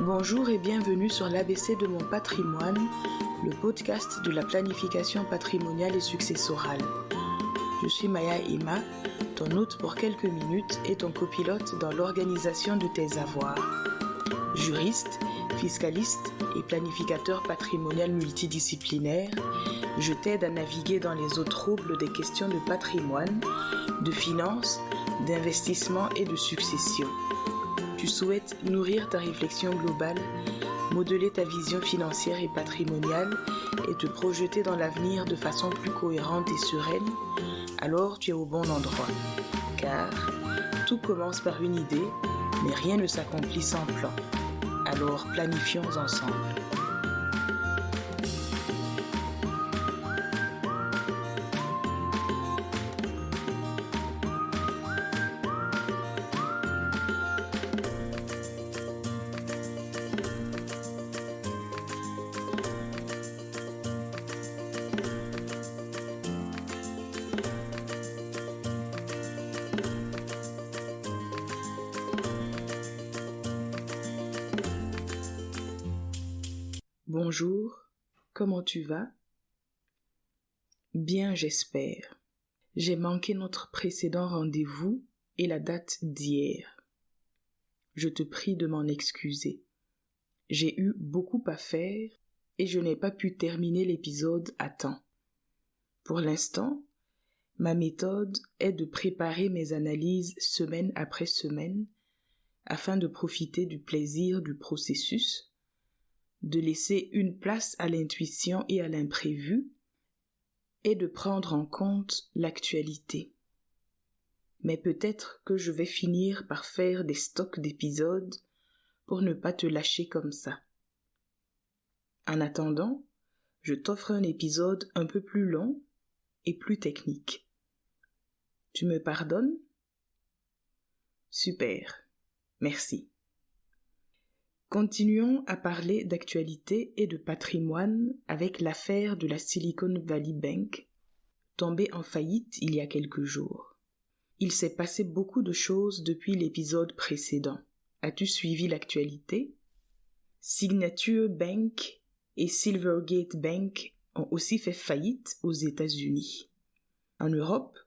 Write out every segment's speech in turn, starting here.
Bonjour et bienvenue sur l'ABC de mon patrimoine, le podcast de la planification patrimoniale et successorale. Je suis Maya Emma, ton hôte pour quelques minutes et ton copilote dans l'organisation de tes avoirs. Juriste, fiscaliste et planificateur patrimonial multidisciplinaire, je t'aide à naviguer dans les eaux troubles des questions de patrimoine, de finances, d'investissement et de succession. Tu souhaites nourrir ta réflexion globale, modeler ta vision financière et patrimoniale et te projeter dans l'avenir de façon plus cohérente et sereine, alors tu es au bon endroit. Car tout commence par une idée, mais rien ne s'accomplit sans plan. Alors planifions ensemble. Bonjour, comment tu vas? Bien, j'espère. J'ai manqué notre précédent rendez-vous et la date d'hier. Je te prie de m'en excuser. J'ai eu beaucoup à faire et je n'ai pas pu terminer l'épisode à temps. Pour l'instant, ma méthode est de préparer mes analyses semaine après semaine afin de profiter du plaisir du processus, de laisser une place à l'intuition et à l'imprévu, et de prendre en compte l'actualité. Mais peut-être que je vais finir par faire des stocks d'épisodes pour ne pas te lâcher comme ça. En attendant, je t'offre un épisode un peu plus long et plus technique. Tu me pardonnes? Super, merci. Continuons à parler d'actualité et de patrimoine avec l'affaire de la Silicon Valley Bank, tombée en faillite il y a quelques jours. Il s'est passé beaucoup de choses depuis l'épisode précédent. As-tu suivi l'actualité? Signature Bank et Silvergate Bank ont aussi fait faillite aux États-Unis. En Europe,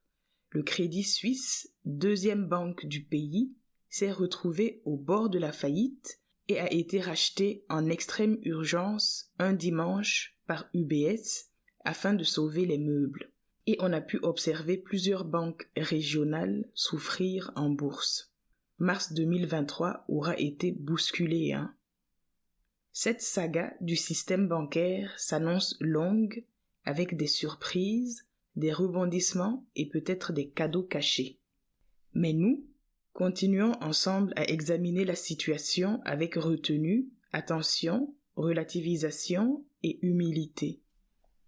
le Crédit Suisse, deuxième banque du pays, s'est retrouvé au bord de la faillite et a été racheté en extrême urgence un dimanche par UBS afin de sauver les meubles. Et on a pu observer plusieurs banques régionales souffrir en bourse. Mars 2023 aura été bousculé, hein? Cette saga du système bancaire s'annonce longue avec des surprises, des rebondissements et peut-être des cadeaux cachés. Mais nous, continuons ensemble à examiner la situation avec retenue, attention, relativisation et humilité.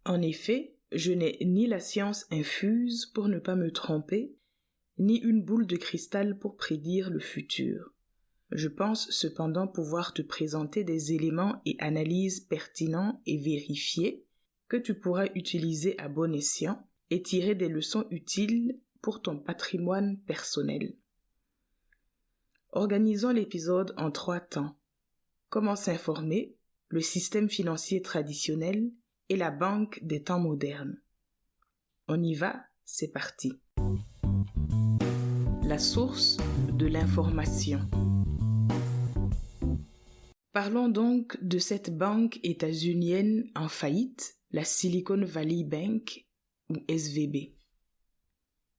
En effet, je n'ai ni la science infuse pour ne pas me tromper, ni une boule de cristal pour prédire le futur. Je pense cependant pouvoir te présenter des éléments et analyses pertinents et vérifiés que tu pourras utiliser à bon escient et tirer des leçons utiles pour ton patrimoine personnel. Organisons l'épisode en 3 temps. Comment s'informer, le système financier traditionnel et la banque des temps modernes. On y va, c'est parti. La source de l'information. Parlons donc de cette banque états-unienne en faillite, la Silicon Valley Bank ou SVB.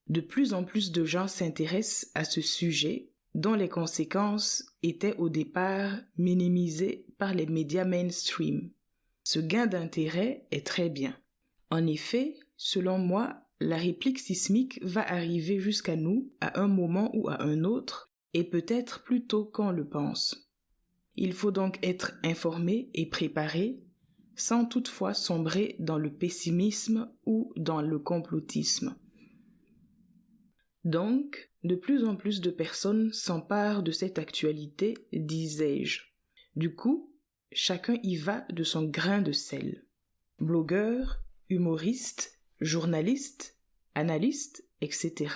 De plus en plus de gens s'intéressent à ce sujet dont les conséquences étaient au départ minimisées par les médias mainstream. Ce gain d'intérêt est très bien. En effet, selon moi, la réplique sismique va arriver jusqu'à nous à un moment ou à un autre, et peut-être plus tôt qu'on le pense. Il faut donc être informé et préparé, sans toutefois sombrer dans le pessimisme ou dans le complotisme. Donc, de plus en plus de personnes s'emparent de cette actualité, disais-je. Du coup, chacun y va de son grain de sel. Blogueurs, humoristes, journalistes, analystes, etc.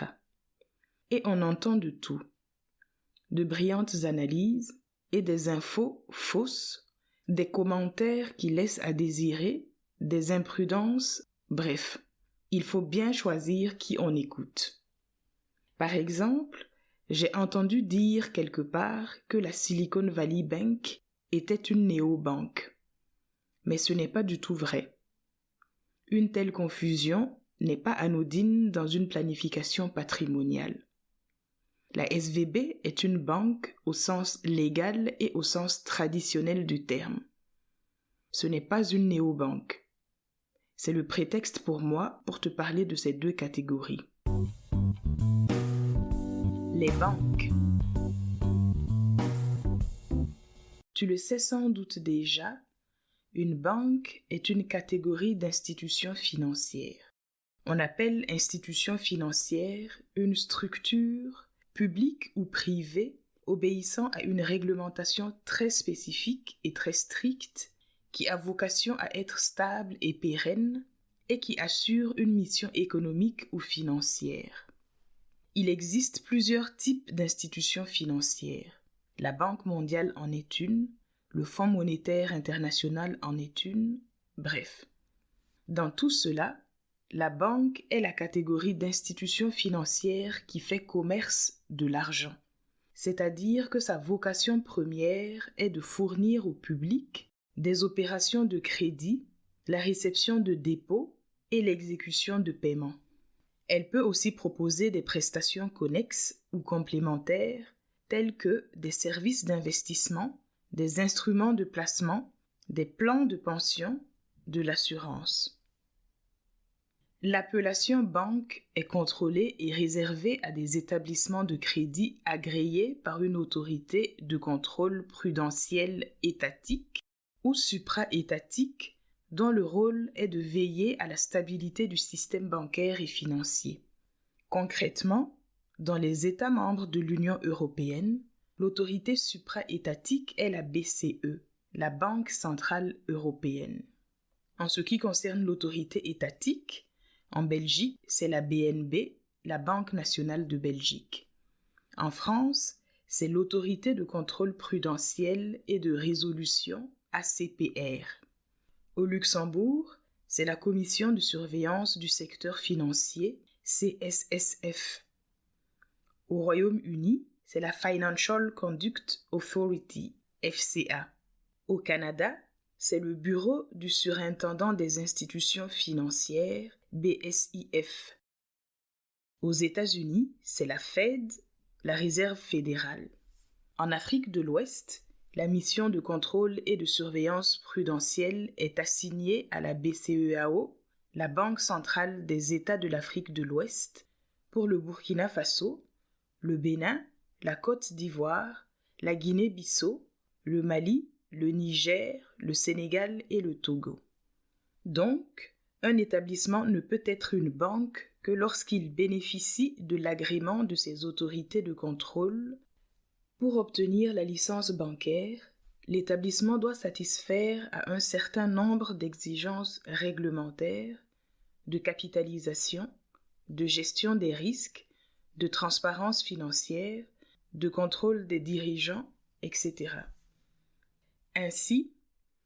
Et on entend de tout. De brillantes analyses, et des infos fausses, des commentaires qui laissent à désirer, des imprudences, bref, il faut bien choisir qui on écoute. Par exemple, j'ai entendu dire quelque part que la Silicon Valley Bank était une néobanque. Mais ce n'est pas du tout vrai. Une telle confusion n'est pas anodine dans une planification patrimoniale. La SVB est une banque au sens légal et au sens traditionnel du terme. Ce n'est pas une néobanque. C'est le prétexte pour moi pour te parler de ces deux catégories. Les banques. Tu le sais sans doute déjà, une banque est une catégorie d'institutions financières. On appelle institution financière une structure, publique ou privée, obéissant à une réglementation très spécifique et très stricte qui a vocation à être stable et pérenne et qui assure une mission économique ou financière. Il existe plusieurs types d'institutions financières. La Banque mondiale en est une, le Fonds monétaire international en est une, bref. Dans tout cela, la banque est la catégorie d'institution financière qui fait commerce de l'argent, c'est-à-dire que sa vocation première est de fournir au public des opérations de crédit, la réception de dépôts et l'exécution de paiements. Elle peut aussi proposer des prestations connexes ou complémentaires tels que des services d'investissement, des instruments de placement, des plans de pension, de l'assurance. L'appellation banque est contrôlée et réservée à des établissements de crédit agréés par une autorité de contrôle prudentiel étatique ou supra-étatique dont le rôle est de veiller à la stabilité du système bancaire et financier. Concrètement, dans les États membres de l'Union européenne, l'autorité supra-étatique est la BCE, la Banque centrale européenne. En ce qui concerne l'autorité étatique, en Belgique, c'est la BNB, la Banque nationale de Belgique. En France, c'est l'autorité de contrôle prudentiel et de résolution, ACPR. Au Luxembourg, c'est la Commission de surveillance du secteur financier, CSSF. Au Royaume-Uni, c'est la Financial Conduct Authority, FCA. Au Canada, c'est le Bureau du surintendant des institutions financières, BSIF. Aux États-Unis, c'est la Fed, la Réserve fédérale. En Afrique de l'Ouest, la mission de contrôle et de surveillance prudentielle est assignée à la BCEAO, la Banque centrale des États de l'Afrique de l'Ouest, pour le Burkina Faso, le Bénin, la Côte d'Ivoire, la Guinée-Bissau, le Mali, le Niger, le Sénégal et le Togo. Donc, un établissement ne peut être une banque que lorsqu'il bénéficie de l'agrément de ses autorités de contrôle. Pour obtenir la licence bancaire, l'établissement doit satisfaire à un certain nombre d'exigences réglementaires, de capitalisation, de gestion des risques, de transparence financière, de contrôle des dirigeants, etc. Ainsi,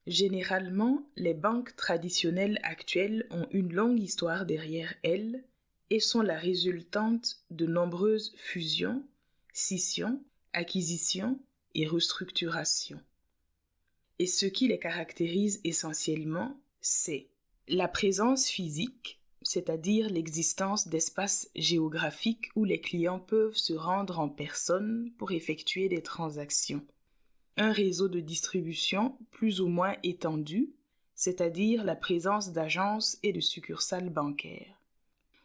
généralement, les banques traditionnelles actuelles ont une longue histoire derrière elles et sont la résultante de nombreuses fusions, scissions, acquisitions et restructurations. Et ce qui les caractérise essentiellement, c'est la présence physique, c'est-à-dire l'existence d'espaces géographiques où les clients peuvent se rendre en personne pour effectuer des transactions. Un réseau de distribution plus ou moins étendu, c'est-à-dire la présence d'agences et de succursales bancaires.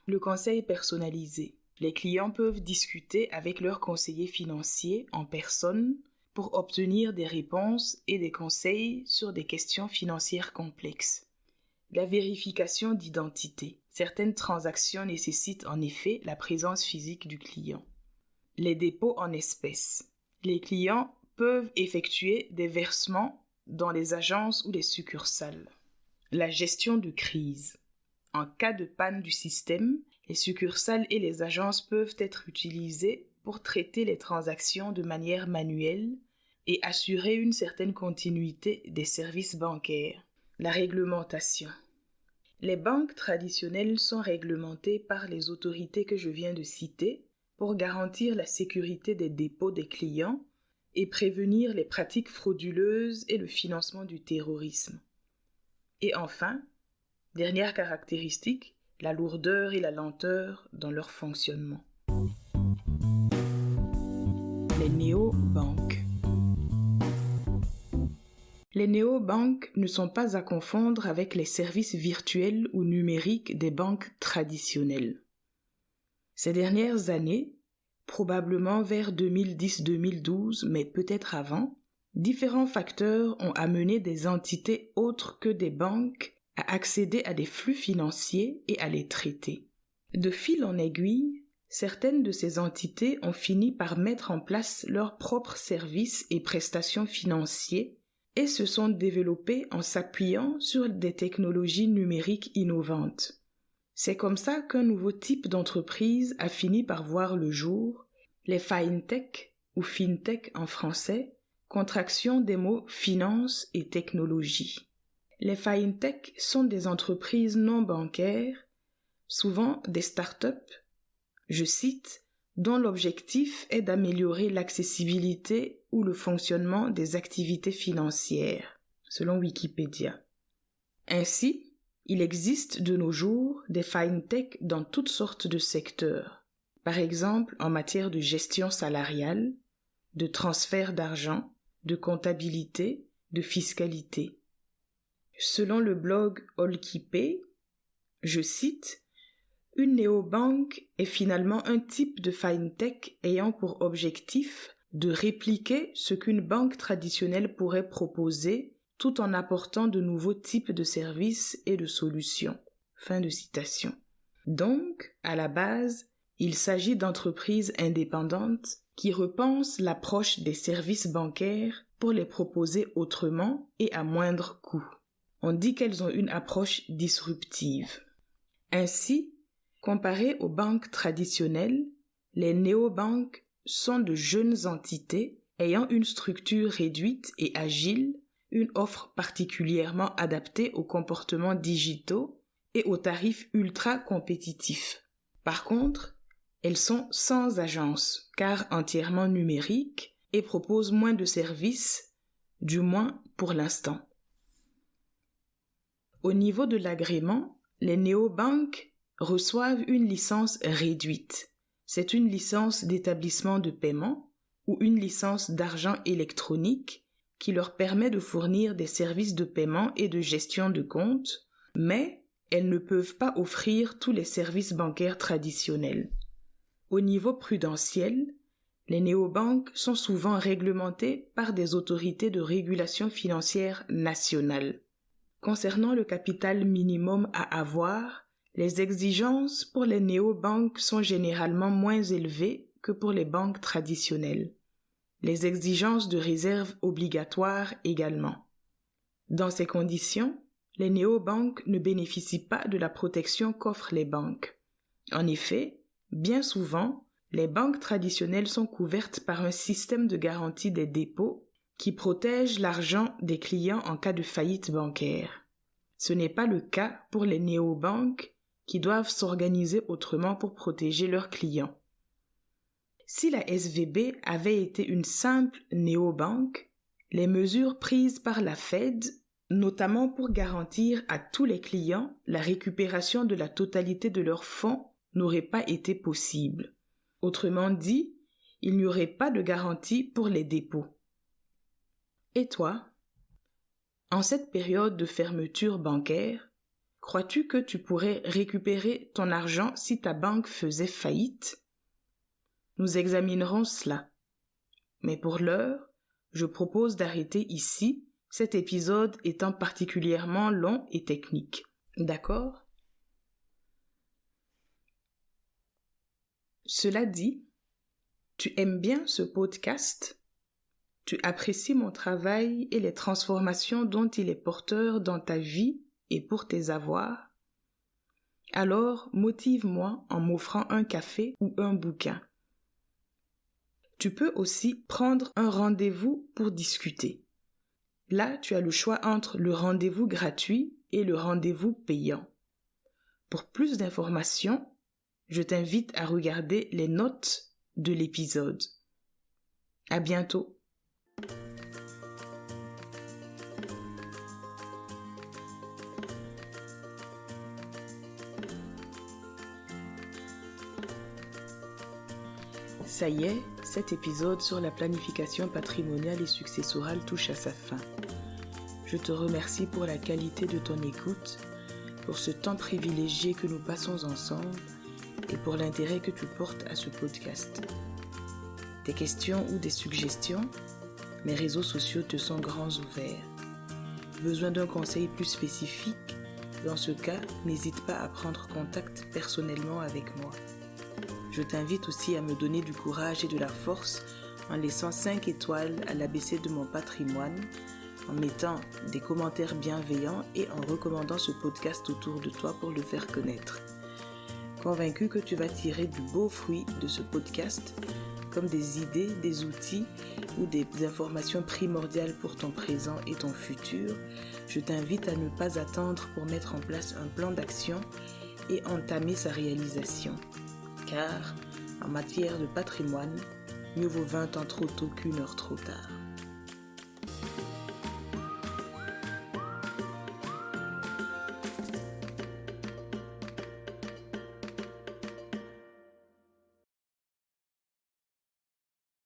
Le conseil personnalisé. Les clients peuvent discuter avec leur conseiller financier en personne pour obtenir des réponses et des conseils sur des questions financières complexes. La vérification d'identité. Certaines transactions nécessitent en effet la présence physique du client. Les dépôts en espèces. Les clients peuvent effectuer des versements dans les agences ou les succursales. La gestion de crise. En cas de panne du système, les succursales et les agences peuvent être utilisées pour traiter les transactions de manière manuelle, et assurer une certaine continuité des services bancaires. La réglementation. Les banques traditionnelles sont réglementées par les autorités que je viens de citer pour garantir la sécurité des dépôts des clients et prévenir les pratiques frauduleuses et le financement du terrorisme. Et enfin, dernière caractéristique, la lourdeur et la lenteur dans leur fonctionnement. Les néobanques. Les néobanques ne sont pas à confondre avec les services virtuels ou numériques des banques traditionnelles. Ces dernières années, probablement vers 2010-2012, mais peut-être avant, différents facteurs ont amené des entités autres que des banques à accéder à des flux financiers et à les traiter. De fil en aiguille, certaines de ces entités ont fini par mettre en place leurs propres services et prestations financiers et se sont développées en s'appuyant sur des technologies numériques innovantes. C'est comme ça qu'un nouveau type d'entreprise a fini par voir le jour, les FinTech ou FinTech en français, contraction des mots finance et technologie. Les FinTech sont des entreprises non bancaires, souvent des startups, je cite, dont l'objectif est d'améliorer l'accessibilité ou le fonctionnement des activités financières, selon Wikipédia. Ainsi, il existe de nos jours des FinTech dans toutes sortes de secteurs, par exemple en matière de gestion salariale, de transfert d'argent, de comptabilité, de fiscalité. Selon le blog Allkeepay, je cite, « Une néobanque est finalement un type de FinTech ayant pour objectif de répliquer ce qu'une banque traditionnelle pourrait proposer tout en apportant de nouveaux types de services et de solutions. » Fin de citation. Donc, à la base, il s'agit d'entreprises indépendantes qui repensent l'approche des services bancaires pour les proposer autrement et à moindre coût. On dit qu'elles ont une approche disruptive. Ainsi, comparées aux banques traditionnelles, les néobanques sont de jeunes entités ayant une structure réduite et agile, une offre particulièrement adaptée aux comportements digitaux et aux tarifs ultra compétitifs. Par contre, elles sont sans agence, car entièrement numériques, et proposent moins de services, du moins pour l'instant. Au niveau de l'agrément, les néobanques reçoivent une licence réduite. C'est une licence d'établissement de paiement ou une licence d'argent électronique qui leur permet de fournir des services de paiement et de gestion de compte, mais elles ne peuvent pas offrir tous les services bancaires traditionnels. Au niveau prudentiel, les néobanques sont souvent réglementées par des autorités de régulation financière nationales. Concernant le capital minimum à avoir, les exigences pour les néobanques sont généralement moins élevées que pour les banques traditionnelles. Les exigences de réserve obligatoires également. Dans ces conditions, les néobanques ne bénéficient pas de la protection qu'offrent les banques. En effet, bien souvent, les banques traditionnelles sont couvertes par un système de garantie des dépôts qui protège l'argent des clients en cas de faillite bancaire. Ce n'est pas le cas pour les néobanques qui doivent s'organiser autrement pour protéger leurs clients. Si la SVB avait été une simple néobanque, les mesures prises par la Fed, notamment pour garantir à tous les clients la récupération de la totalité de leurs fonds, n'auraient pas été possibles. Autrement dit, il n'y aurait pas de garantie pour les dépôts. Et toi? En cette période de fermeture bancaire, crois-tu que tu pourrais récupérer ton argent si ta banque faisait faillite? Nous examinerons cela. Mais pour l'heure, je propose d'arrêter ici, cet épisode étant particulièrement long et technique. D'accord? Cela dit, tu aimes bien ce podcast? Tu apprécies mon travail et les transformations dont il est porteur dans ta vie et pour tes avoirs? Alors, motive-moi en m'offrant un café ou un bouquin. Tu peux aussi prendre un rendez-vous pour discuter. Là, tu as le choix entre le rendez-vous gratuit et le rendez-vous payant. Pour plus d'informations, je t'invite à regarder les notes de l'épisode. À bientôt. Ça y est, cet épisode sur la planification patrimoniale et successorale touche à sa fin. Je te remercie pour la qualité de ton écoute, pour ce temps privilégié que nous passons ensemble et pour l'intérêt que tu portes à ce podcast. Des questions ou des suggestions, mes réseaux sociaux te sont grands ouverts. Besoin d'un conseil plus spécifique? Dans ce cas, n'hésite pas à prendre contact personnellement avec moi. Je t'invite aussi à me donner du courage et de la force en laissant 5 étoiles à l'ABC de mon patrimoine, en mettant des commentaires bienveillants et en recommandant ce podcast autour de toi pour le faire connaître. Convaincu que tu vas tirer du beau fruit de ce podcast, comme des idées, des outils ou des informations primordiales pour ton présent et ton futur, je t'invite à ne pas attendre pour mettre en place un plan d'action et entamer sa réalisation. Car, en matière de patrimoine, mieux vaut 20 ans trop tôt qu'1 heure trop tard.